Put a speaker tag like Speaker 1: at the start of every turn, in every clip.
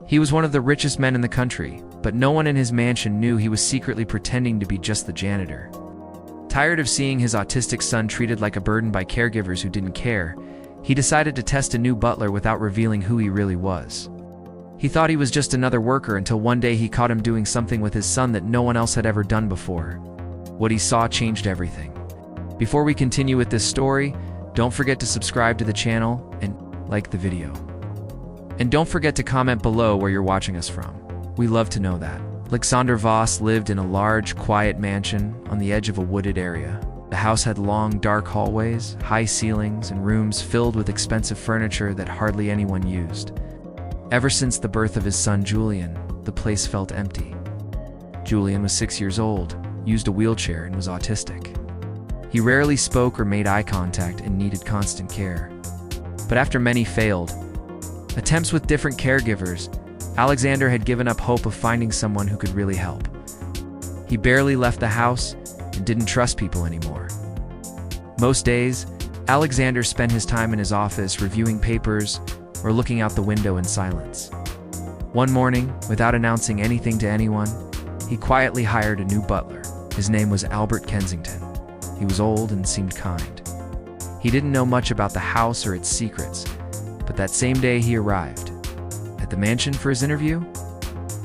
Speaker 1: He was one of the richest men in the country, but no one in his mansion knew he was secretly pretending to be just the janitor. Tired of seeing his autistic son treated like a burden by caregivers who didn't care, he decided to test a new butler without revealing who he really was. He thought he was just another worker until one day he caught him doing something with his son that no one else had ever done before. What he saw changed everything. Before we continue with this story, don't forget to subscribe to the channel and like the video. And don't forget to comment below where you're watching us from. We love to know that. Alexander Voss lived in a large, quiet mansion on the edge of a wooded area. The house had long, dark hallways, high ceilings, and rooms filled with expensive furniture that hardly anyone used. Ever since the birth of his son Julian, the place felt empty. Julian was 6 years old, used a wheelchair, and was autistic. He rarely spoke or made eye contact and needed constant care. But after many failed attempts with different caregivers, Alexander had given up hope of finding someone who could really help. He barely left the house and didn't trust people anymore. Most days, Alexander spent his time in his office reviewing papers or looking out the window in silence. One morning, without announcing anything to anyone, he quietly hired a new butler. His name was Albert Kensington. He was old and seemed kind. He didn't know much about the house or its secrets, but that same day he arrived at the mansion for his interview.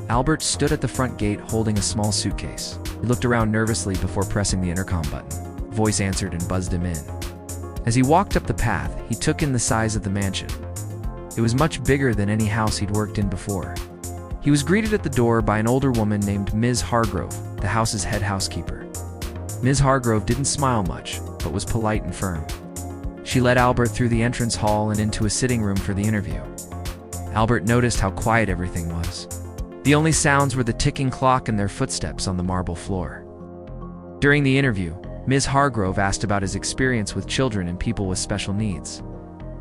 Speaker 1: Albert stood at the front gate holding a small suitcase. He looked around nervously before pressing the intercom button. A voice answered and buzzed him in. As he walked up the path, he took in the size of the mansion. It was much bigger than any house he'd worked in before. He was greeted at the door by an older woman named Ms. Hargrove, the house's head housekeeper. Ms. Hargrove didn't smile much, but was polite and firm. She led Albert through the entrance hall and into a sitting room for the interview. Albert noticed how quiet everything was. The only sounds were the ticking clock and their footsteps on the marble floor. During the interview, Ms. Hargrove asked about his experience with children and people with special needs.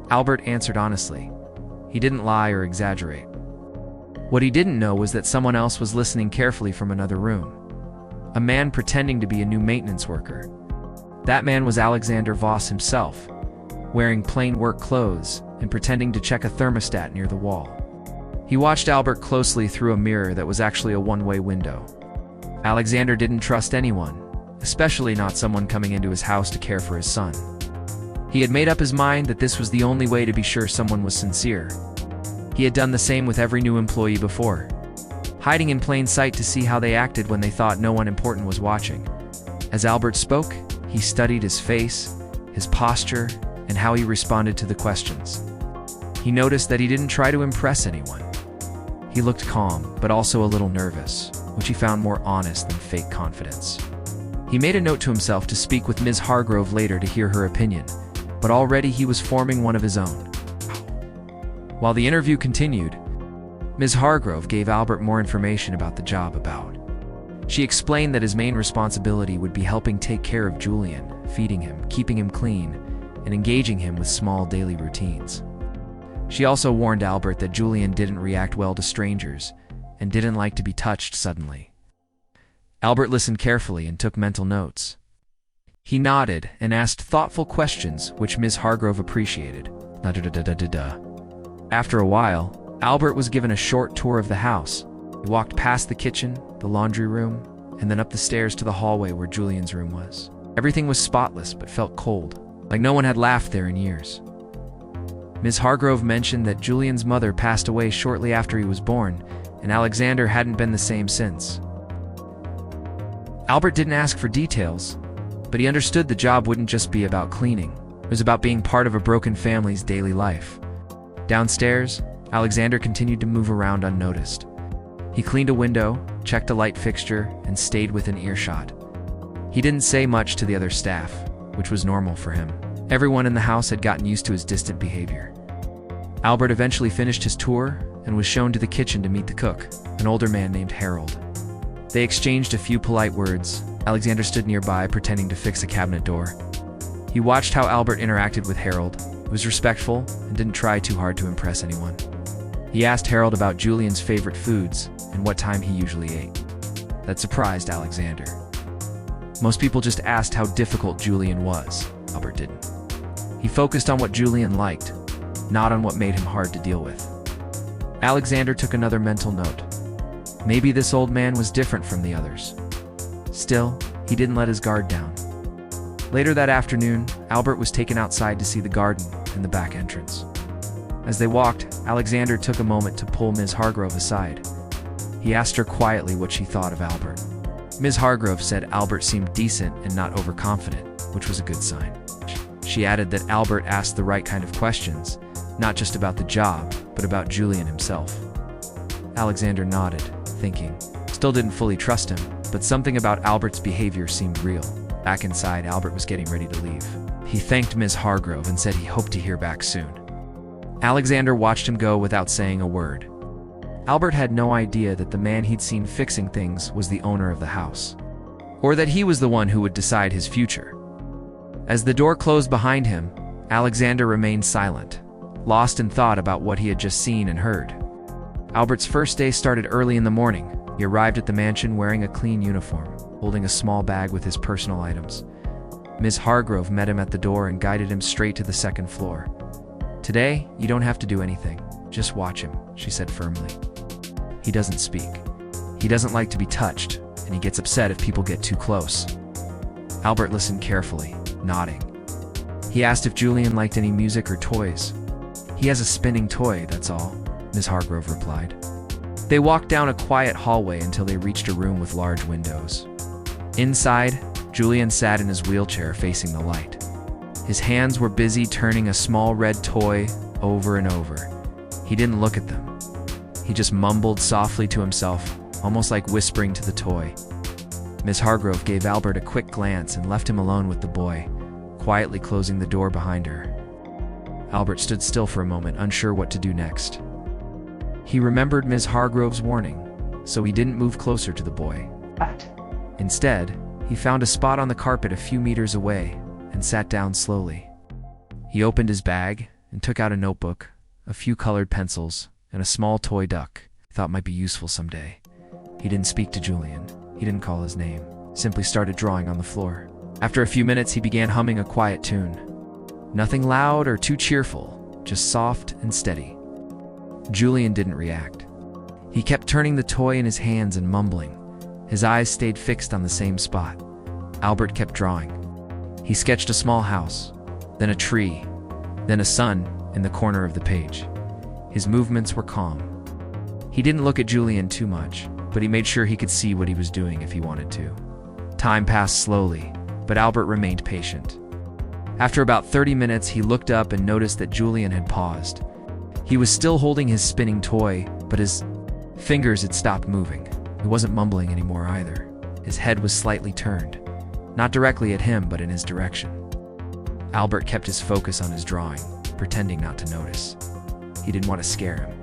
Speaker 1: Albert answered honestly. He didn't lie or exaggerate. What he didn't know was that someone else was listening carefully from another room. A man pretending to be a new maintenance worker. That man was Alexander Voss himself, wearing plain work clothes and pretending to check a thermostat near the wall. He watched Albert closely through a mirror that was actually a one-way window. Alexander didn't trust anyone, especially not someone coming into his house to care for his son. He had made up his mind that this was the only way to be sure someone was sincere. He had done the same with every new employee before, hiding in plain sight to see how they acted when they thought no one important was watching. As Albert spoke, he studied his face, his posture, and how he responded to the questions. He noticed that he didn't try to impress anyone. He looked calm, but also a little nervous, which he found more honest than fake confidence. He made a note to himself to speak with Ms. Hargrove later to hear her opinion, but already he was forming one of his own. While the interview continued, Ms. Hargrove gave Albert more information about the job. She explained that his main responsibility would be helping take care of Julian, feeding him, keeping him clean, and engaging him with small daily routines. She also warned Albert that Julian didn't react well to strangers and didn't like to be touched suddenly. Albert listened carefully and took mental notes. He nodded and asked thoughtful questions, which Ms. Hargrove appreciated. After a while, Albert was given a short tour of the house. He walked past the kitchen, the laundry room, and then up the stairs to the hallway where Julian's room was. Everything was spotless but felt cold, like no one had laughed there in years. Ms. Hargrove mentioned that Julian's mother passed away shortly after he was born, and Alexander hadn't been the same since. Albert didn't ask for details, but he understood the job wouldn't just be about cleaning. It was about being part of a broken family's daily life. Downstairs, Alexander continued to move around unnoticed. He cleaned a window, checked a light fixture, and stayed within earshot. He didn't say much to the other staff, which was normal for him. Everyone in the house had gotten used to his distant behavior. Albert eventually finished his tour and was shown to the kitchen to meet the cook, an older man named Harold. They exchanged a few polite words. Alexander stood nearby, pretending to fix a cabinet door. He watched how Albert interacted with Harold. He was respectful and didn't try too hard to impress anyone. He asked Harold about Julian's favorite foods and what time he usually ate. That surprised Alexander. Most people just asked how difficult Julian was. Albert didn't. He focused on what Julian liked, not on what made him hard to deal with. Alexander took another mental note. Maybe this old man was different from the others. Still, he didn't let his guard down. Later that afternoon, Albert was taken outside to see the garden and the back entrance. As they walked, Alexander took a moment to pull Ms. Hargrove aside. He asked her quietly what she thought of Albert. Ms. Hargrove said Albert seemed decent and not overconfident, which was a good sign. She added that Albert asked the right kind of questions, not just about the job, but about Julian himself. Alexander nodded, thinking. Still didn't fully trust him, but something about Albert's behavior seemed real. Back inside, Albert was getting ready to leave. He thanked Ms. Hargrove and said he hoped to hear back soon. Alexander watched him go without saying a word. Albert had no idea that the man he'd seen fixing things was the owner of the house, or that he was the one who would decide his future. As the door closed behind him, Alexander remained silent, lost in thought about what he had just seen and heard. Albert's first day started early in the morning. He arrived at the mansion wearing a clean uniform, holding a small bag with his personal items. Ms. Hargrove met him at the door and guided him straight to the second floor. "Today, you don't have to do anything. Just watch him," she said firmly. "He doesn't speak. He doesn't like to be touched, and he gets upset if people get too close." Albert listened carefully, nodding. He asked if Julian liked any music or toys. "He has a spinning toy, that's all," Ms. Hargrove replied. They walked down a quiet hallway until they reached a room with large windows. Inside, Julian sat in his wheelchair facing the light. His hands were busy turning a small red toy over and over. He didn't look at them. He just mumbled softly to himself, almost like whispering to the toy. Ms. Hargrove gave Albert a quick glance and left him alone with the boy, quietly closing the door behind her. Albert stood still for a moment, unsure what to do next. He remembered Ms. Hargrove's warning, so he didn't move closer to the boy. Instead, he found a spot on the carpet a few meters away and sat down slowly. He opened his bag and took out a notebook, a few colored pencils, and a small toy duck he thought might be useful someday. He didn't speak to Julian. He didn't call his name, simply started drawing on the floor. After a few minutes, he began humming a quiet tune. Nothing loud or too cheerful, just soft and steady. Julian didn't react. He kept turning the toy in his hands and mumbling. His eyes stayed fixed on the same spot. Albert kept drawing. He sketched a small house, then a tree, then a sun in the corner of the page. His movements were calm. He didn't look at Julian too much, but he made sure he could see what he was doing if he wanted to. Time passed slowly, but Albert remained patient. After about 30 minutes, he looked up and noticed that Julian had paused. He was still holding his spinning toy, but his fingers had stopped moving. He wasn't mumbling anymore either. His head was slightly turned, not directly at him, but in his direction. Albert kept his focus on his drawing, pretending not to notice. He didn't want to scare him.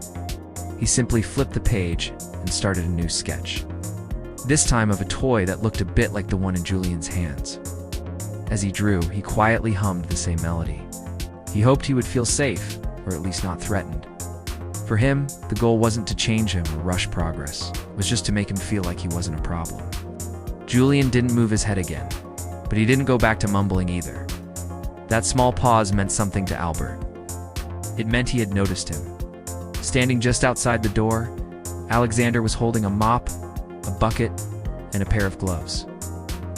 Speaker 1: He simply flipped the page and started a new sketch, this time of a toy that looked a bit like the one in Julian's hands. As he drew, he quietly hummed the same melody. He hoped he would feel safe, or at least not threatened. For him, the goal wasn't to change him or rush progress. It was just to make him feel like he wasn't a problem. Julian didn't move his head again, but he didn't go back to mumbling either. That small pause meant something to Albert. It meant he had noticed him. Standing just outside the door, Alexander was holding a mop, a bucket, and a pair of gloves.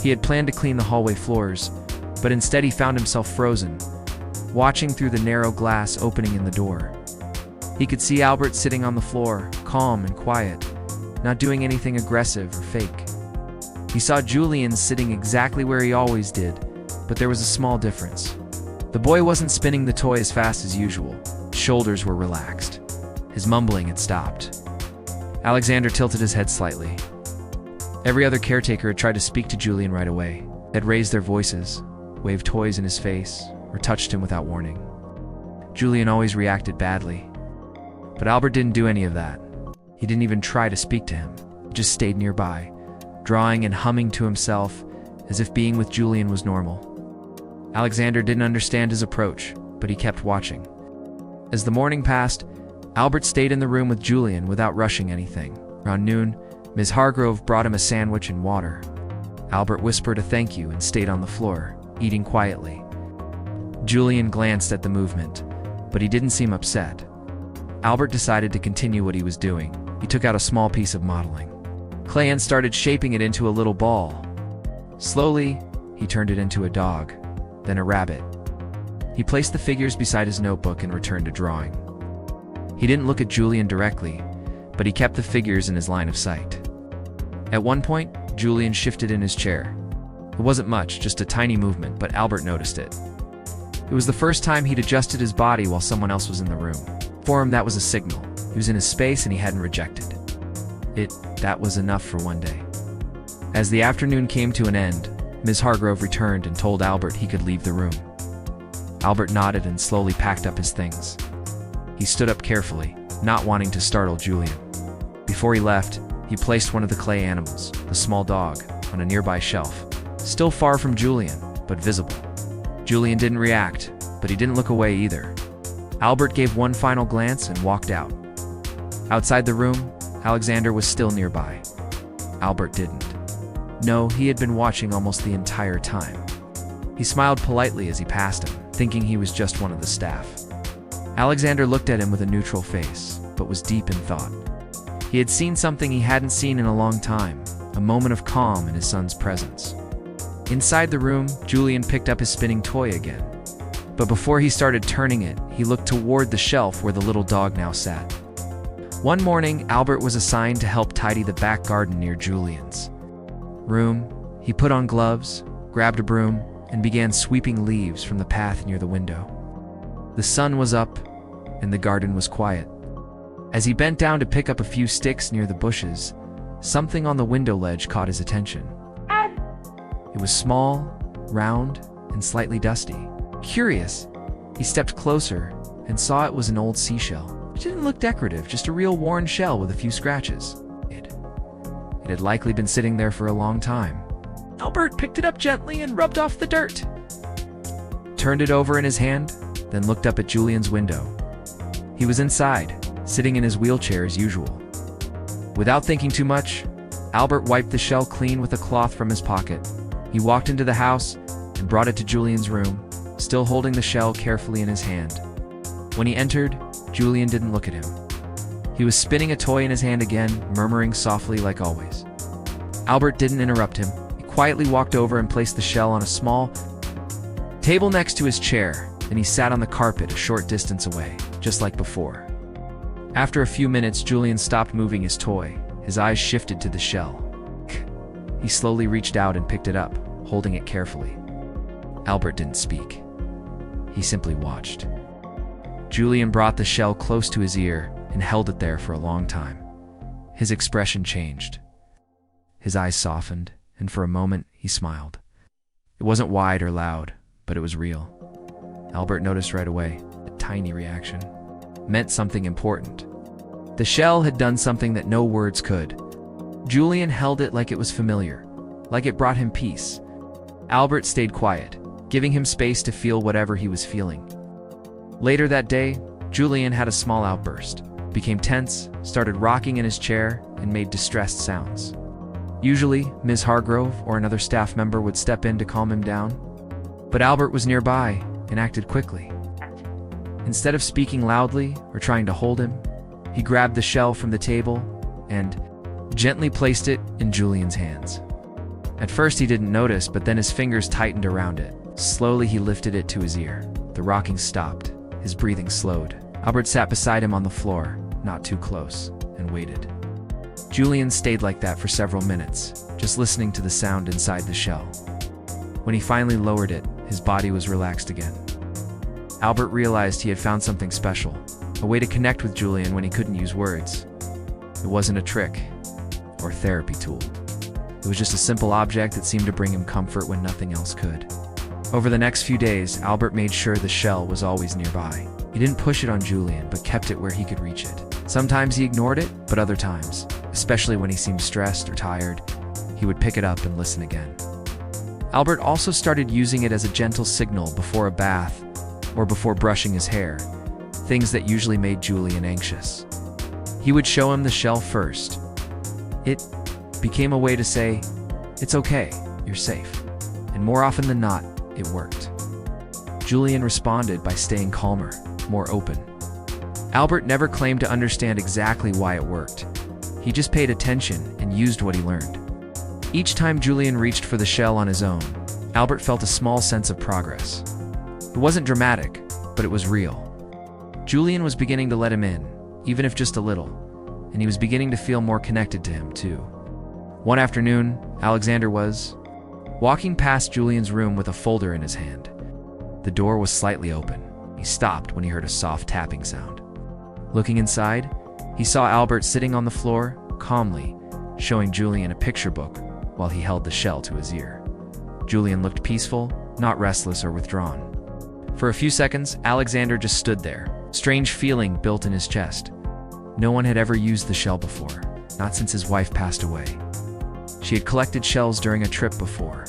Speaker 1: He had planned to clean the hallway floors, but instead he found himself frozen, watching through the narrow glass opening in the door. He could see Albert sitting on the floor, calm and quiet, not doing anything aggressive or fake. He saw Julian sitting exactly where he always did, but there was a small difference. The boy wasn't spinning the toy as fast as usual. His shoulders were relaxed. His mumbling had stopped. Alexander tilted his head slightly. Every other caretaker had tried to speak to Julian right away. They had raised their voices, waved toys in his face, or touched him without warning. Julian always reacted badly. But Albert didn't do any of that. He didn't even try to speak to him. He just stayed nearby, drawing and humming to himself as if being with Julian was normal. Alexander didn't understand his approach, but he kept watching. As the morning passed, Albert stayed in the room with Julian without rushing anything. Around noon, Ms. Hargrove brought him a sandwich and water. Albert whispered a thank you and stayed on the floor, eating quietly. Julian glanced at the movement, but he didn't seem upset. Albert decided to continue what he was doing. He took out a small piece of modeling clay and started shaping it into a little ball. Slowly, he turned it into a dog, then a rabbit. He placed the figures beside his notebook and returned to drawing. He didn't look at Julian directly, but he kept the figures in his line of sight. At one point, Julian shifted in his chair. It wasn't much, just a tiny movement, but Albert noticed it. It was the first time he'd adjusted his body while someone else was in the room. For him, that was a signal. He was in his space and he hadn't rejected. That was enough for one day. As the afternoon came to an end, Ms. Hargrove returned and told Albert he could leave the room. Albert nodded and slowly packed up his things. He stood up carefully, not wanting to startle Julian. Before he left, he placed one of the clay animals, the small dog, on a nearby shelf, still far from Julian, but visible. Julian didn't react, but he didn't look away either. Albert gave one final glance and walked out. Outside the room, Alexander was still nearby. Albert didn't. No, he had been watching almost the entire time. He smiled politely as he passed him, thinking he was just one of the staff. Alexander looked at him with a neutral face, but was deep in thought. He had seen something he hadn't seen in a long time, a moment of calm in his son's presence. Inside the room, Julian picked up his spinning toy again. But before he started turning it, he looked toward the shelf where the little dog now sat. One morning, Albert was assigned to help tidy the back garden near Julian's room. He put on gloves, grabbed a broom, and began sweeping leaves from the path near the window. The sun was up, and the garden was quiet. As he bent down to pick up a few sticks near the bushes, something on the window ledge caught his attention. It was small, round, and slightly dusty. Curious, he stepped closer and saw it was an old seashell. It didn't look decorative, just a real worn shell with a few scratches. It had likely been sitting there for a long time. Albert picked it up gently and rubbed off the dirt. Turned it over in his hand, then looked up at Julian's window. He was inside, sitting in his wheelchair as usual. Without thinking too much, Albert wiped the shell clean with a cloth from his pocket. He walked into the house and brought it to Julian's room, still holding the shell carefully in his hand. When he entered, Julian didn't look at him. He was spinning a toy in his hand again, murmuring softly like always. Albert didn't interrupt him. He quietly walked over and placed the shell on a small table next to his chair. Then he sat on the carpet a short distance away, just like before. After a few minutes, Julian stopped moving his toy. His eyes shifted to the shell. He slowly reached out and picked it up, holding it carefully. Albert didn't speak. He simply watched. Julian brought the shell close to his ear and held it there for a long time. His expression changed. His eyes softened, and for a moment, he smiled. It wasn't wide or loud, but it was real. Albert noticed right away. A tiny reaction meant something important. The shell had done something that no words could. Julian held it like it was familiar, like it brought him peace. Albert stayed quiet, giving him space to feel whatever he was feeling. Later that day, Julian had a small outburst, became tense, started rocking in his chair, and made distressed sounds. Usually, Ms. Hargrove or another staff member would step in to calm him down, but Albert was nearby and acted quickly. Instead of speaking loudly or trying to hold him, he grabbed the shell from the table and gently placed it in Julian's hands. At first he didn't notice, but then his fingers tightened around it. Slowly he lifted it to his ear. The rocking stopped. His breathing slowed. Albert sat beside him on the floor, not too close, and waited. Julian stayed like that for several minutes, just listening to the sound inside the shell. When he finally lowered it, his body was relaxed again. Albert realized he had found something special, a way to connect with Julian when he couldn't use words. It wasn't a trick or therapy tool. It was just a simple object that seemed to bring him comfort when nothing else could. Over the next few days, Albert made sure the shell was always nearby. He didn't push it on Julian, but kept it where he could reach it. Sometimes he ignored it, but other times, especially when he seemed stressed or tired, he would pick it up and listen again. Albert also started using it as a gentle signal before a bath or before brushing his hair, things that usually made Julian anxious. He would show him the shell first. It became a way to say, "It's okay, you're safe." And more often than not, it worked. Julian responded by staying calmer, more open. Albert never claimed to understand exactly why it worked. He just paid attention and used what he learned. Each time Julian reached for the shell on his own, Albert felt a small sense of progress. It wasn't dramatic, but it was real. Julian was beginning to let him in, even if just a little, and he was beginning to feel more connected to him, too. One afternoon, Alexander was walking past Julian's room with a folder in his hand. The door was slightly open. He stopped when he heard a soft tapping sound. Looking inside, he saw Albert sitting on the floor, calmly, showing Julian a picture book while he held the shell to his ear. Julian looked peaceful, not restless or withdrawn. For a few seconds, Alexander just stood there. Strange feeling built in his chest. No one had ever used the shell before, not since his wife passed away. She had collected shells during a trip before.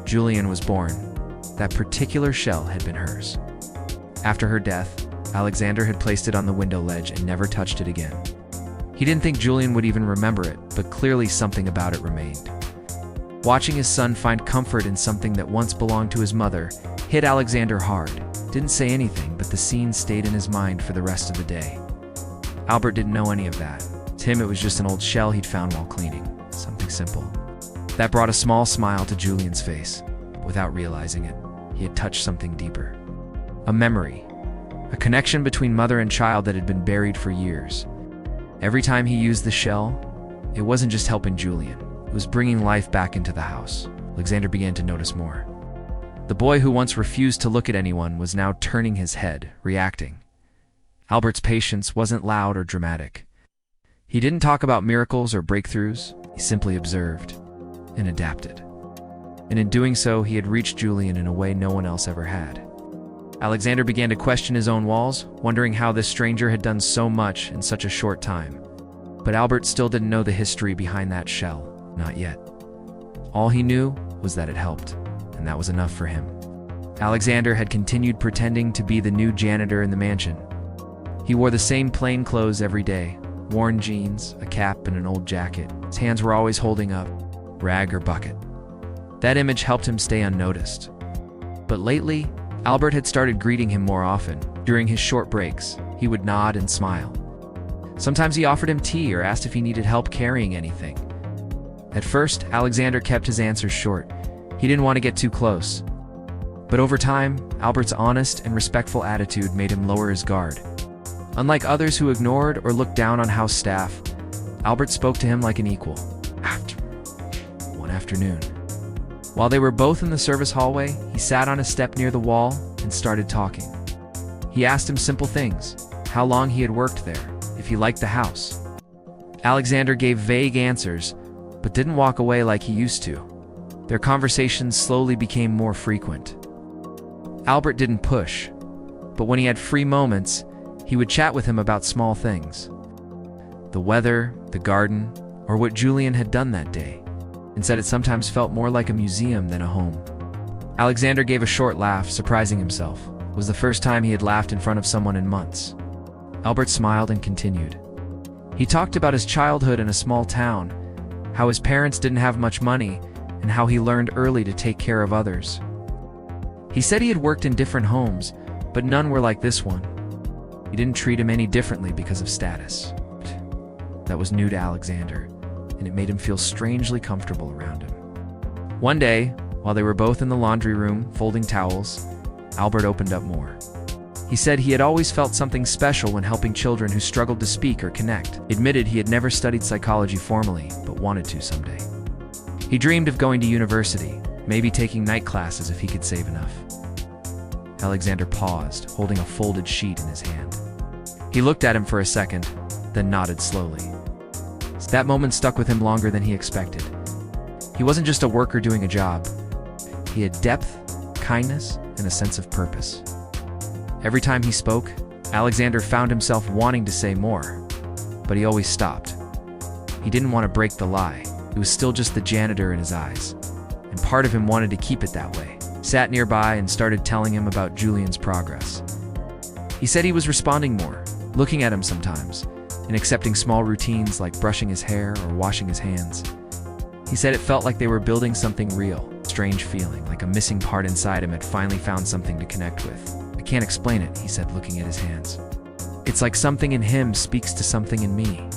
Speaker 1: Julian was born. That particular shell had been hers. After her death, Alexander had placed it on the window ledge and never touched it again. He didn't think Julian would even remember it, but clearly something about it remained. Watching his son find comfort in something that once belonged to his mother hit Alexander hard. Didn't say anything, but the scene stayed in his mind for the rest of the day. Albert didn't know any of that. To him, it was just an old shell he'd found while cleaning. Something simple. That brought a small smile to Julian's face. Without realizing it, he had touched something deeper. A memory. A connection between mother and child that had been buried for years. Every time he used the shell, it wasn't just helping Julian. It was bringing life back into the house. Alexander began to notice more. The boy who once refused to look at anyone was now turning his head, reacting. Albert's patience wasn't loud or dramatic. He didn't talk about miracles or breakthroughs. He simply observed and adapted. And in doing so, he had reached Julian in a way no one else ever had. Alexander began to question his own walls, wondering how this stranger had done so much in such a short time. But Albert still didn't know the history behind that shell, not yet. All he knew was that it helped, and that was enough for him. Alexander had continued pretending to be the new janitor in the mansion. He wore the same plain clothes every day, worn jeans, a cap, and an old jacket. His hands were always holding up, rag or bucket. That image helped him stay unnoticed. But lately, Albert had started greeting him more often. During his short breaks, he would nod and smile. Sometimes he offered him tea or asked if he needed help carrying anything. At first, Alexander kept his answers short. He didn't want to get too close. But over time, Albert's honest and respectful attitude made him lower his guard. Unlike others who ignored or looked down on house staff, Albert spoke to him like an equal. One afternoon, while they were both in the service hallway, he sat on a step near the wall and started talking. He asked him simple things: how long he had worked there, if he liked the house. Alexander gave vague answers, but didn't walk away like he used to. Their conversations slowly became more frequent. Albert didn't push, but when he had free moments, he would chat with him about small things. The weather, the garden, or what Julian had done that day, and said it sometimes felt more like a museum than a home. Alexander gave a short laugh, surprising himself. It was the first time he had laughed in front of someone in months. Albert smiled and continued. He talked about his childhood in a small town, how his parents didn't have much money, and how he learned early to take care of others. He said he had worked in different homes, but none were like this one. He didn't treat him any differently because of status. That was new to Alexander, and it made him feel strangely comfortable around him. One day, while they were both in the laundry room folding towels, Albert opened up more. He said he had always felt something special when helping children who struggled to speak or connect. He admitted he had never studied psychology formally, but wanted to someday. He dreamed of going to university, maybe taking night classes if he could save enough. Alexander paused, holding a folded sheet in his hand. He looked at him for a second, then nodded slowly. That moment stuck with him longer than he expected. He wasn't just a worker doing a job. He had depth, kindness, and a sense of purpose. Every time he spoke, Alexander found himself wanting to say more, but he always stopped. He didn't want to break the lie. It was still just the janitor in his eyes, and part of him wanted to keep it that way. Sat nearby and started telling him about Julian's progress. He said he was responding more, looking at him sometimes, and accepting small routines like brushing his hair or washing his hands. He said it felt like they were building something real, a strange feeling, like a missing part inside him had finally found something to connect with. I can't explain it, he said, looking at his hands. It's like something in him speaks to something in me."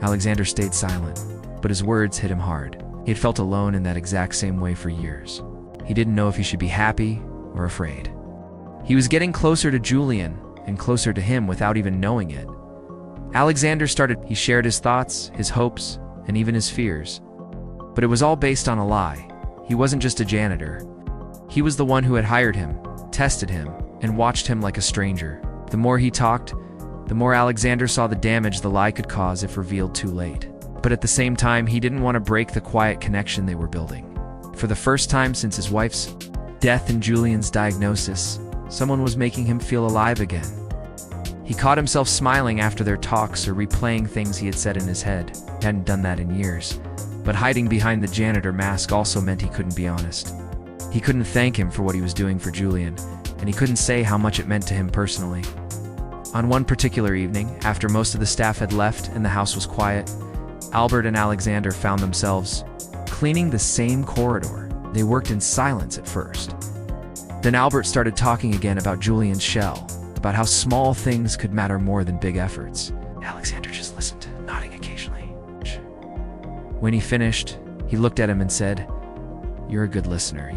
Speaker 1: Alexander stayed silent, but his words hit him hard. He had felt alone in that exact same way for years. He didn't know if he should be happy or afraid. He was getting closer to Julian and closer to him without even knowing it. He shared his thoughts, his hopes, and even his fears. But it was all based on a lie. He wasn't just a janitor. He was the one who had hired him, tested him, and watched him like a stranger. The more he talked, the more Alexander saw the damage the lie could cause if revealed too late. But at the same time, he didn't want to break the quiet connection they were building. For the first time since his wife's death and Julian's diagnosis, someone was making him feel alive again. He caught himself smiling after their talks or replaying things he had said in his head. He hadn't done that in years. But hiding behind the janitor mask also meant he couldn't be honest. He couldn't thank him for what he was doing for Julian, and he couldn't say how much it meant to him personally. On one particular evening, after most of the staff had left and the house was quiet, Albert and Alexander found themselves cleaning the same corridor. They worked in silence at first. Then Albert started talking again about Julian's shell, about how small things could matter more than big efforts. Alexander just listened, nodding occasionally. When he finished, he looked at him and said, "You're a good listener,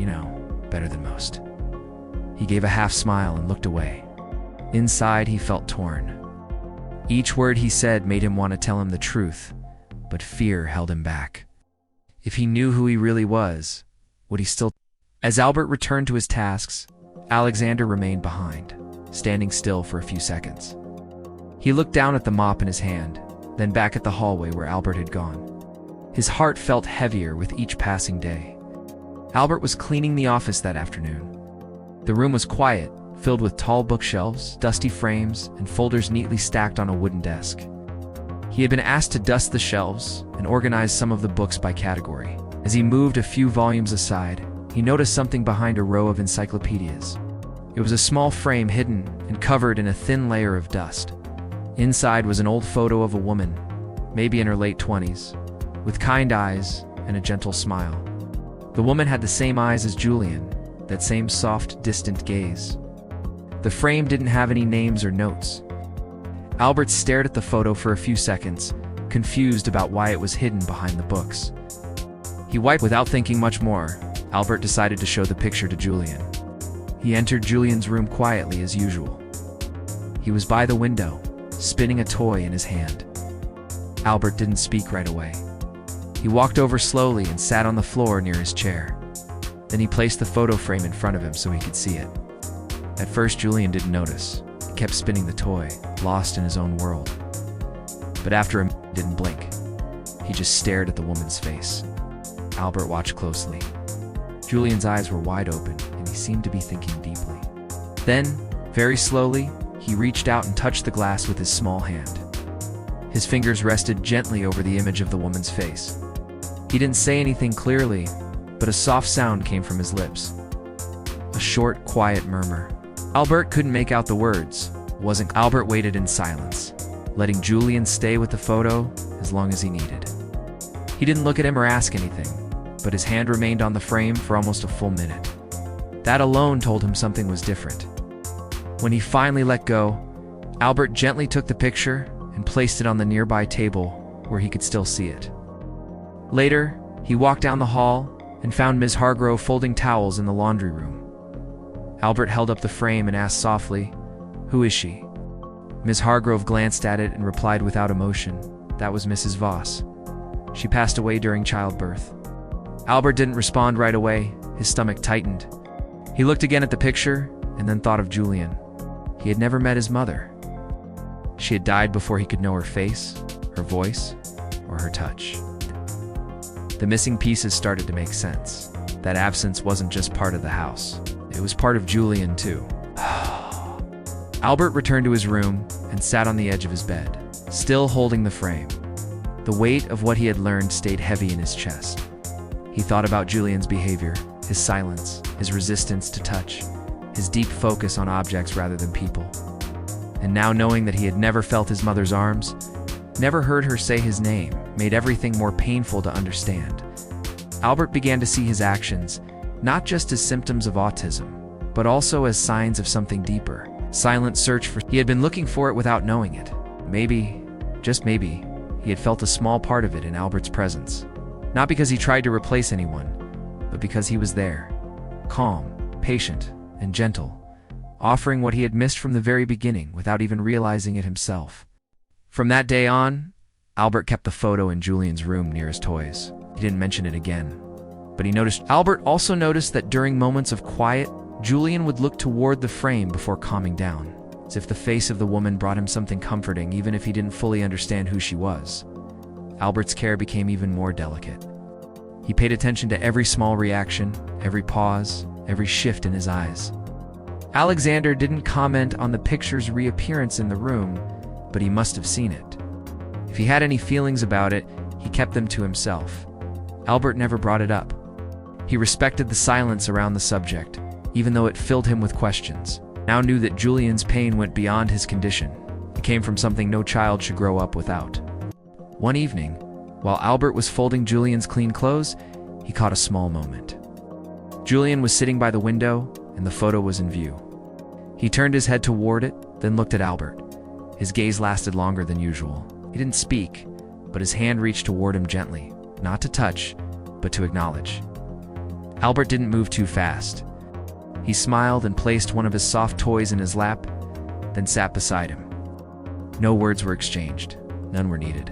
Speaker 1: better than most." He gave a half smile and looked away. Inside, he felt torn. Each word he said made him want to tell him the truth, but fear held him back. If he knew who he really was, would he still... As Albert returned to his tasks, Alexander remained behind, standing still for a few seconds. He looked down at the mop in his hand, then back at the hallway where Albert had gone. His heart felt heavier with each passing day. Albert was cleaning the office that afternoon. The room was quiet, filled with tall bookshelves, dusty frames, and folders neatly stacked on a wooden desk. He had been asked to dust the shelves and organize some of the books by category. As he moved a few volumes aside, he noticed something behind a row of encyclopedias. It was a small frame hidden and covered in a thin layer of dust. Inside was an old photo of a woman, maybe in her late 20s, with kind eyes and a gentle smile. The woman had the same eyes as Julian, that same soft, distant gaze. The frame didn't have any names or notes. Albert stared at the photo for a few seconds, confused about why it was hidden behind the books. He wiped without thinking much more. Albert decided to show the picture to Julian. He entered Julian's room quietly as usual. He was by the window, spinning a toy in his hand. Albert didn't speak right away. He walked over slowly and sat on the floor near his chair. Then he placed the photo frame in front of him so he could see it. At first, Julian didn't notice. He kept spinning the toy, lost in his own world. But after he didn't blink. He just stared at the woman's face. Albert watched closely. Julian's eyes were wide open, and he seemed to be thinking deeply. Then, very slowly, he reached out and touched the glass with his small hand. His fingers rested gently over the image of the woman's face. He didn't say anything clearly, but a soft sound came from his lips. A short, quiet murmur. Albert couldn't make out the words. Albert waited in silence, letting Julian stay with the photo as long as he needed. He didn't look at him or ask anything, but his hand remained on the frame for almost a full minute. That alone told him something was different. When he finally let go, Albert gently took the picture and placed it on the nearby table where he could still see it. Later, he walked down the hall and found Ms. Hargrove folding towels in the laundry room. Albert held up the frame and asked softly, "Who is she?" Ms. Hargrove glanced at it and replied without emotion, "That was Mrs. Voss. She passed away during childbirth." Albert didn't respond right away. His stomach tightened. He looked again at the picture and then thought of Julian. He had never met his mother. She had died before he could know her face, her voice, or her touch. The missing pieces started to make sense. That absence wasn't just part of the house. It was part of Julian, too. Albert returned to his room and sat on the edge of his bed, still holding the frame. The weight of what he had learned stayed heavy in his chest. He thought about Julian's behavior, his silence, his resistance to touch, his deep focus on objects rather than people. And now knowing that he had never felt his mother's arms, never heard her say his name, made everything more painful to understand. Albert began to see his actions, not just as symptoms of autism, but also as signs of something deeper, silent search for. He had been looking for it without knowing it. Maybe, just maybe, he had felt a small part of it in Albert's presence. Not because he tried to replace anyone, but because he was there, calm, patient, and gentle, offering what he had missed from the very beginning without even realizing it himself. From that day on, Albert kept the photo in Julian's room near his toys. He didn't mention it again, but Albert also noticed that during moments of quiet, Julian would look toward the frame before calming down, as if the face of the woman brought him something comforting even if he didn't fully understand who she was. Albert's care became even more delicate. He paid attention to every small reaction, every pause, every shift in his eyes. Alexander didn't comment on the picture's reappearance in the room, but he must have seen it. If he had any feelings about it, he kept them to himself. Albert never brought it up. He respected the silence around the subject, even though it filled him with questions. Now knew that Julian's pain went beyond his condition. It came from something no child should grow up without. One evening, while Albert was folding Julian's clean clothes, he caught a small moment. Julian was sitting by the window, and the photo was in view. He turned his head toward it, then looked at Albert. His gaze lasted longer than usual. He didn't speak, but his hand reached toward him gently, not to touch, but to acknowledge. Albert didn't move too fast. He smiled and placed one of his soft toys in his lap, then sat beside him. No words were exchanged. None were needed.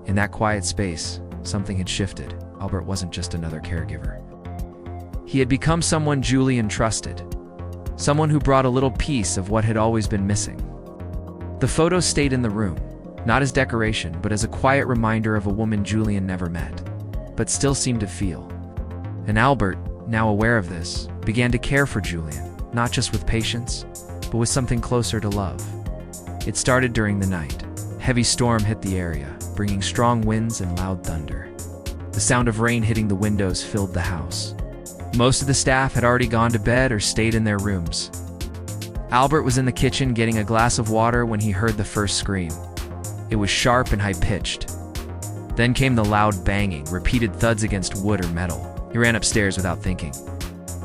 Speaker 1: In that quiet space, something had shifted. Albert wasn't just another caregiver. He had become someone Julian trusted, someone who brought a little piece of what had always been missing. The photo stayed in the room, not as decoration, but as a quiet reminder of a woman Julian never met, but still seemed to feel. And Albert, now aware of this, began to care for Julian, not just with patience, but with something closer to love. It started during the night. A heavy storm hit the area, bringing strong winds and loud thunder. The sound of rain hitting the windows filled the house. Most of the staff had already gone to bed or stayed in their rooms. Albert was in the kitchen getting a glass of water when he heard the first scream. It was sharp and high-pitched. Then came the loud banging, repeated thuds against wood or metal. He ran upstairs without thinking.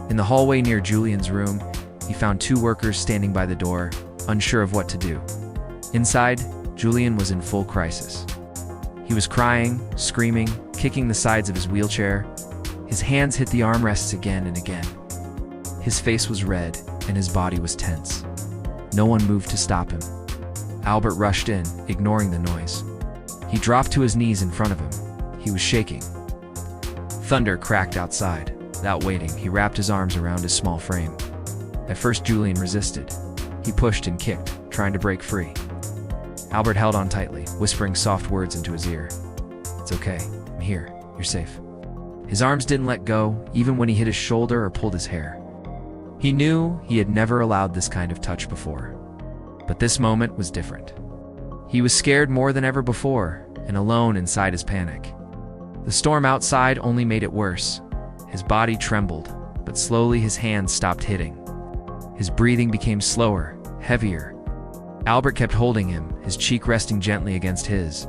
Speaker 1: In the hallway near Julian's room, he found two workers standing by the door, unsure of what to do. Inside, Julian was in full crisis. He was crying, screaming, kicking the sides of his wheelchair. His hands hit the armrests again and again. His face was red, and his body was tense. No one moved to stop him. Albert rushed in, ignoring the noise. He dropped to his knees in front of him. He was shaking. Thunder cracked outside. Without waiting, he wrapped his arms around his small frame. At first, Julian resisted. He pushed and kicked, trying to break free. Albert held on tightly, whispering soft words into his ear. "It's okay. I'm here. You're safe." His arms didn't let go, even when he hit his shoulder or pulled his hair. He knew he had never allowed this kind of touch before. But this moment was different. He was scared more than ever before, and alone inside his panic. The storm outside only made it worse. His body trembled, but slowly his hands stopped hitting. His breathing became slower, heavier. Albert kept holding him, his cheek resting gently against his.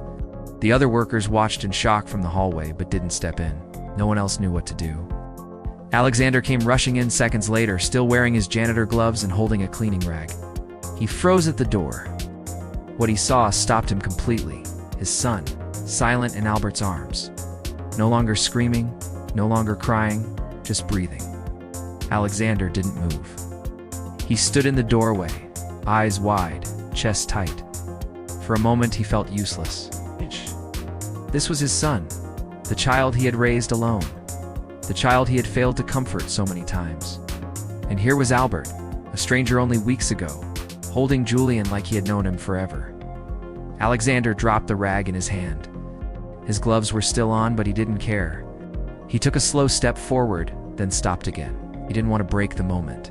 Speaker 1: The other workers watched in shock from the hallway, but didn't step in. No one else knew what to do. Alexander came rushing in seconds later, still wearing his janitor gloves and holding a cleaning rag. He froze at the door. What he saw stopped him completely. His son, silent in Albert's arms. No longer screaming, no longer crying, just breathing. Alexander didn't move. He stood in the doorway, eyes wide, chest tight. For a moment, he felt useless. This was his son, the child he had raised alone, the child he had failed to comfort so many times. And here was Albert, a stranger only weeks ago, holding Julian like he had known him forever. Alexander dropped the rag in his hand. His gloves were still on, but he didn't care. He took a slow step forward, then stopped again. He didn't want to break the moment.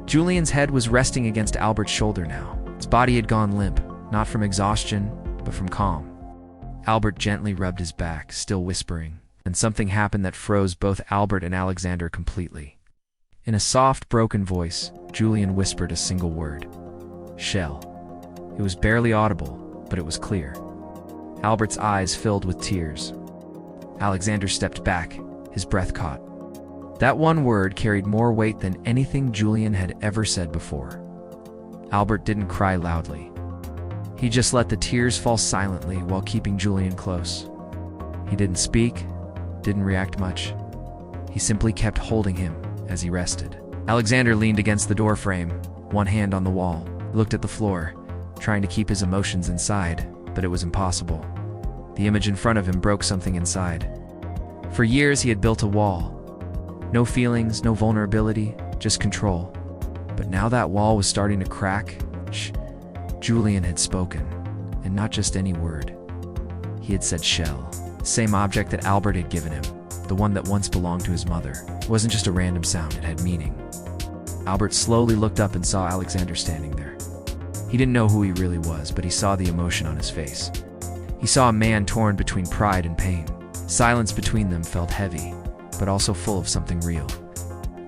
Speaker 1: Julian's head was resting against Albert's shoulder now. His body had gone limp, not from exhaustion, but from calm. Albert gently rubbed his back, still whispering, and something happened that froze both Albert and Alexander completely. In a soft, broken voice, Julian whispered a single word. "Shell." It was barely audible, but it was clear. Albert's eyes filled with tears. Alexander stepped back, his breath caught. That one word carried more weight than anything Julian had ever said before. Albert didn't cry loudly. He just let the tears fall silently while keeping Julian close. He didn't speak, didn't react much. He simply kept holding him as he rested. Alexander leaned against the door frame, one hand on the wall, looked at the floor, trying to keep his emotions inside, but it was impossible. The image in front of him broke something inside. For years he had built a wall. No feelings, no vulnerability, just control. But now that wall was starting to crack. Julian had spoken, and not just any word. He had said shell, the same object that Albert had given him, the one that once belonged to his mother. It wasn't just a random sound, it had meaning. Albert slowly looked up and saw Alexander standing there. He didn't know who he really was, but he saw the emotion on his face. He saw a man torn between pride and pain. Silence between them felt heavy, but also full of something real.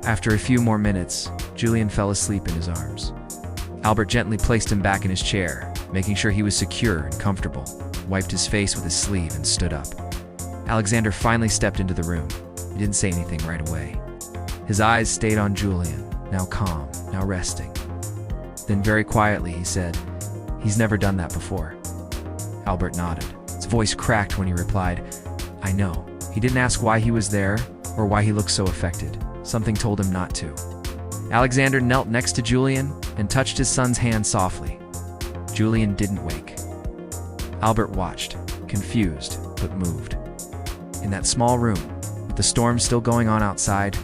Speaker 1: After a few more minutes, Julian fell asleep in his arms. Albert gently placed him back in his chair, making sure he was secure and comfortable, wiped his face with his sleeve and stood up. Alexander finally stepped into the room. He didn't say anything right away. His eyes stayed on Julian, now calm, now resting. Then very quietly he said, "He's never done that before." Albert nodded. His voice cracked when he replied, "I know." He didn't ask why he was there or why he looked so affected. Something told him not to. Alexander knelt next to Julian and touched his son's hand softly. Julian didn't wake. Albert watched, confused but moved. In that small room, with the storm still going on outside,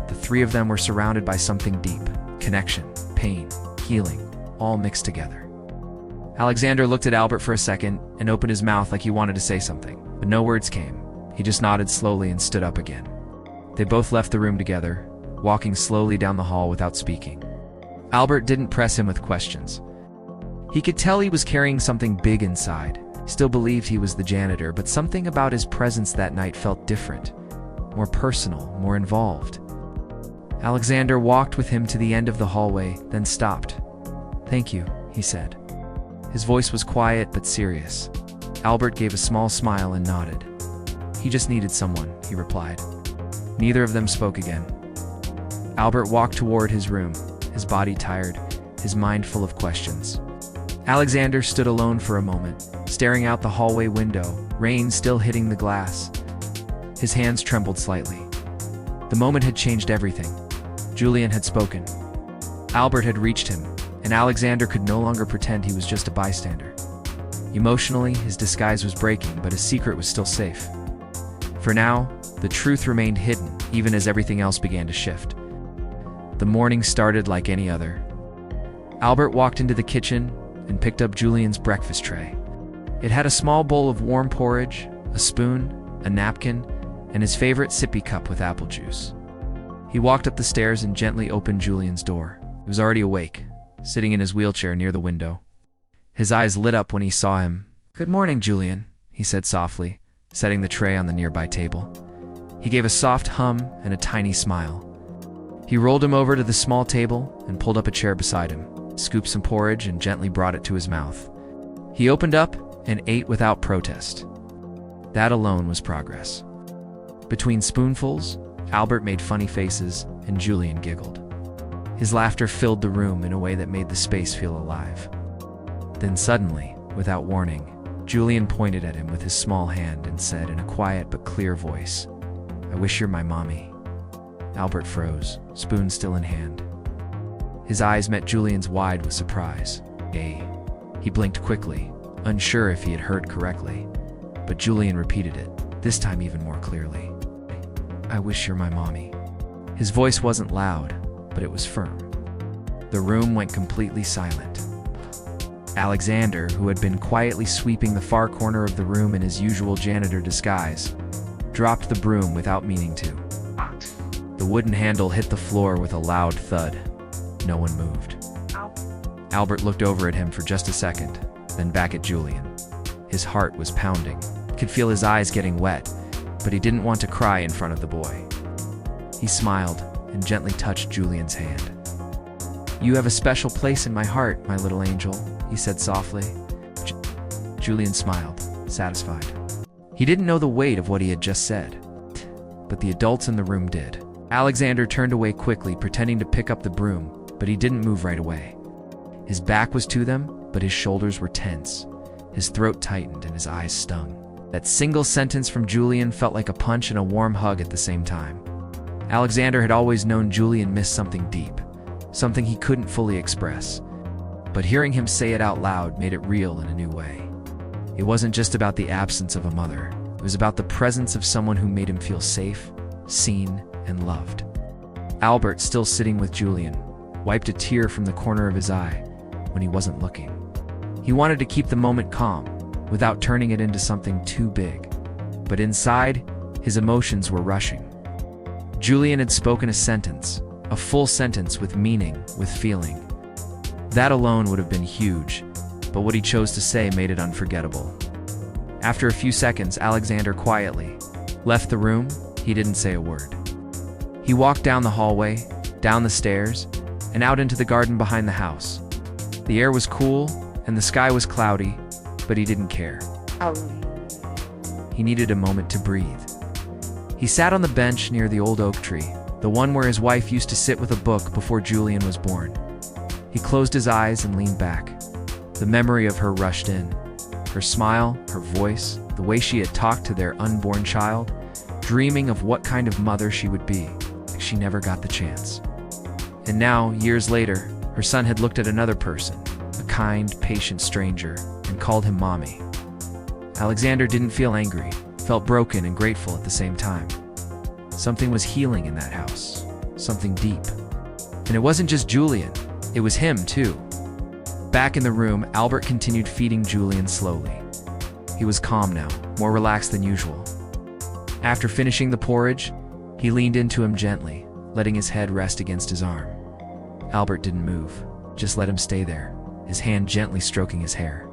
Speaker 1: the three of them were surrounded by something deep: connection, pain, healing, all mixed together. Alexander looked at Albert for a second and opened his mouth like he wanted to say something, but no words came. He just nodded slowly and stood up again. They both left the room together, walking slowly down the hall without speaking. Albert didn't press him with questions. He could tell he was carrying something big inside. He still believed he was the janitor, but something about his presence that night felt different, more personal, more involved. Alexander walked with him to the end of the hallway, then stopped. "Thank you," he said. His voice was quiet but serious. Albert gave a small smile and nodded. "He just needed someone," he replied. Neither of them spoke again. Albert walked toward his room, his body tired, his mind full of questions. Alexander stood alone for a moment, staring out the hallway window, rain still hitting the glass. His hands trembled slightly. The moment had changed everything. Julian had spoken. Albert had reached him, and Alexander could no longer pretend he was just a bystander. Emotionally, his disguise was breaking, but his secret was still safe. For now, the truth remained hidden, even as everything else began to shift. The morning started like any other. Albert walked into the kitchen and picked up Julian's breakfast tray. It had a small bowl of warm porridge, a spoon, a napkin, and his favorite sippy cup with apple juice. He walked up the stairs and gently opened Julian's door. He was already awake, sitting in his wheelchair near the window. His eyes lit up when he saw him. "Good morning, Julian," he said softly, setting the tray on the nearby table. He gave a soft hum and a tiny smile. He rolled him over to the small table and pulled up a chair beside him, scooped some porridge and gently brought it to his mouth. He opened up and ate without protest. That alone was progress. Between spoonfuls, Albert made funny faces and Julian giggled. His laughter filled the room in a way that made the space feel alive. Then suddenly, without warning, Julian pointed at him with his small hand and said in a quiet but clear voice, "I wish you're my mommy." Albert froze, spoon still in hand. His eyes met Julian's wide with surprise. He blinked quickly, unsure if he had heard correctly, but Julian repeated it, this time even more clearly. "I wish you're my mommy." His voice wasn't loud, but it was firm. The room went completely silent. Alexander, who had been quietly sweeping the far corner of the room in his usual janitor disguise, dropped the broom without meaning to. The wooden handle hit the floor with a loud thud. No one moved. Albert looked over at him for just a second, then back at Julian. His heart was pounding. He could feel his eyes getting wet, but he didn't want to cry in front of the boy. He smiled and gently touched Julian's hand. "You have a special place in my heart, my little angel," he said softly. Julian smiled, satisfied. He didn't know the weight of what he had just said, but the adults in the room did. Alexander turned away quickly, pretending to pick up the broom, but he didn't move right away. His back was to them, but his shoulders were tense. His throat tightened and his eyes stung. That single sentence from Julian felt like a punch and a warm hug at the same time. Alexander had always known Julian missed something deep, something he couldn't fully express. But hearing him say it out loud made it real in a new way. It wasn't just about the absence of a mother. It was about the presence of someone who made him feel safe, seen, and loved. Albert, still sitting with Julian, wiped a tear from the corner of his eye when he wasn't looking. He wanted to keep the moment calm, without turning it into something too big. But inside, his emotions were rushing. Julian had spoken a sentence, a full sentence with meaning, with feeling. That alone would have been huge, but what he chose to say made it unforgettable. After a few seconds, Alexander quietly left the room. He didn't say a word. He walked down the hallway, down the stairs, and out into the garden behind the house. The air was cool, and the sky was cloudy, but he didn't care. He needed a moment to breathe. He sat on the bench near the old oak tree, the one where his wife used to sit with a book before Julian was born. He closed his eyes and leaned back. The memory of her rushed in. Her smile, her voice, the way she had talked to their unborn child, dreaming of what kind of mother she would be, like she never got the chance. And now, years later, her son had looked at another person, a kind, patient stranger, and called him mommy. Alexander didn't feel angry, felt broken and grateful at the same time. Something was healing in that house, something deep. And it wasn't just Julian, it was him too. Back in the room, Albert continued feeding Julian slowly. He was calm now, more relaxed than usual. After finishing the porridge, he leaned into him gently, letting his head rest against his arm. Albert didn't move, just let him stay there, his hand gently stroking his hair.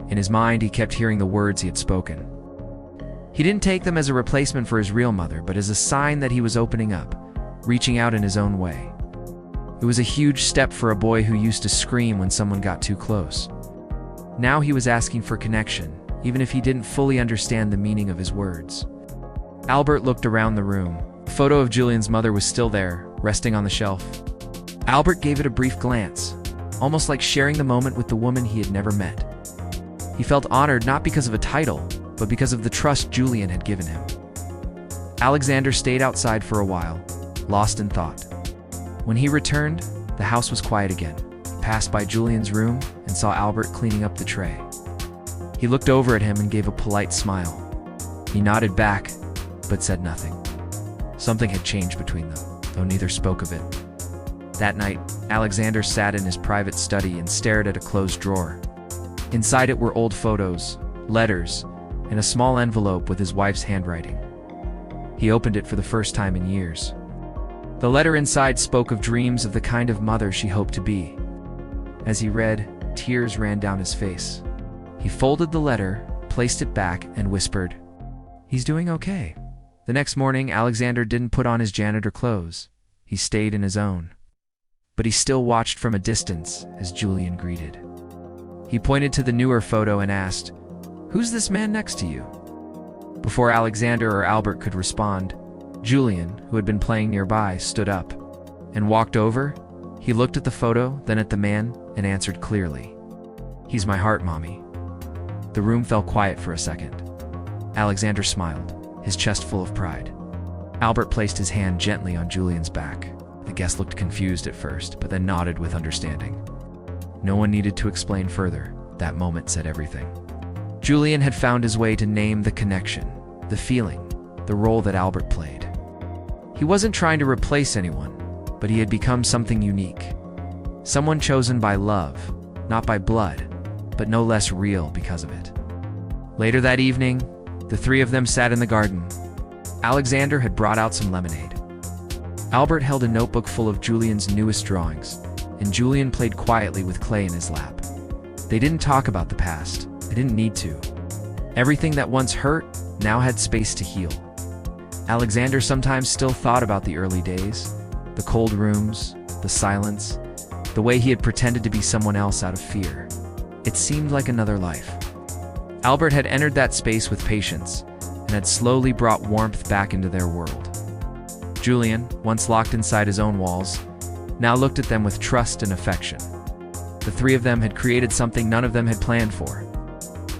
Speaker 1: In his mind, he kept hearing the words he had spoken. He didn't take them as a replacement for his real mother, but as a sign that he was opening up, reaching out in his own way. It was a huge step for a boy who used to scream when someone got too close. Now he was asking for connection, even if he didn't fully understand the meaning of his words. Albert looked around the room. A photo of Julian's mother was still there, resting on the shelf. Albert gave it a brief glance, almost like sharing the moment with the woman he had never met. He felt honored not because of a title, but because of the trust Julian had given him. Alexander stayed outside for a while, lost in thought. When he returned, the house was quiet again. He passed by Julian's room and saw Albert cleaning up the tray. He looked over at him and gave a polite smile. He nodded back, but said nothing. Something had changed between them, though neither spoke of it. That night, Alexander sat in his private study and stared at a closed drawer. Inside it were old photos, letters, and a small envelope with his wife's handwriting. He opened it for the first time in years. The letter inside spoke of dreams of the kind of mother she hoped to be. As he read, tears ran down his face. He folded the letter, placed it back, and whispered, "He's doing okay." The next morning, Alexander didn't put on his janitor clothes. He stayed in his own. But he still watched from a distance as Julian greeted. He pointed to the newer photo and asked, "Who's this man next to you?" Before Alexander or Albert could respond, Julian, who had been playing nearby, stood up and walked over. He looked at the photo, then at the man, and answered clearly, "He's my heart, Mommy." The room fell quiet for a second. Alexander smiled, his chest full of pride. Albert placed his hand gently on Julian's back. The guest looked confused at first, but then nodded with understanding. No one needed to explain further. That moment said everything. Julian had found his way to name the connection, the feeling, the role that Albert played. He wasn't trying to replace anyone, but he had become something unique. Someone chosen by love, not by blood, but no less real because of it. Later that evening, the three of them sat in the garden. Alexander had brought out some lemonade. Albert held a notebook full of Julian's newest drawings, and Julian played quietly with clay in his lap. They didn't talk about the past. They didn't need to. Everything that once hurt now had space to heal. Alexander sometimes still thought about the early days, the cold rooms, the silence, the way he had pretended to be someone else out of fear. It seemed like another life. Albert had entered that space with patience and had slowly brought warmth back into their world. Julian, once locked inside his own walls, now looked at them with trust and affection. The three of them had created something none of them had planned for.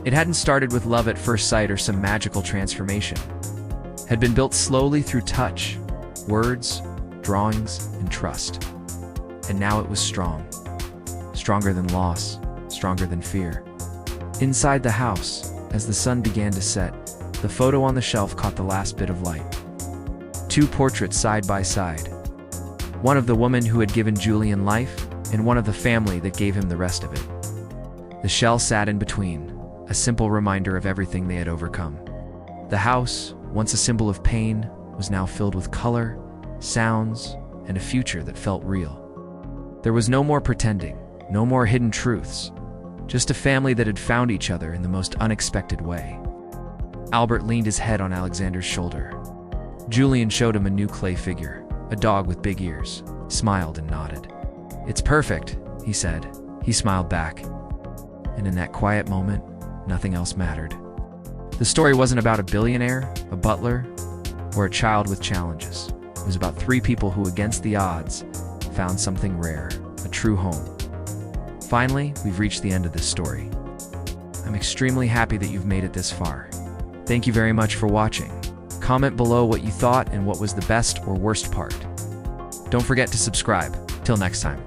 Speaker 1: It hadn't started with love at first sight or some magical transformation. It had been built slowly through touch, words, drawings, and trust. And now it was strong. Stronger than loss, stronger than fear. Inside the house, as the sun began to set, the photo on the shelf caught the last bit of light. Two portraits side by side. One of the woman who had given Julian life, and one of the family that gave him the rest of it. The shell sat in between, a simple reminder of everything they had overcome. The house, once a symbol of pain, was now filled with color, sounds, and a future that felt real. There was no more pretending, no more hidden truths, just a family that had found each other in the most unexpected way. Albert leaned his head on Alexander's shoulder. Julian showed him a new clay figure, a dog with big ears, smiled and nodded. "It's perfect," he said. He smiled back. And in that quiet moment, nothing else mattered. The story wasn't about a billionaire, a butler, or a child with challenges. It was about three people who, against the odds, found something rare, a true home. Finally, we've reached the end of this story. I'm extremely happy that you've made it this far. Thank you very much for watching. Comment below what you thought and what was the best or worst part. Don't forget to subscribe. Till next time.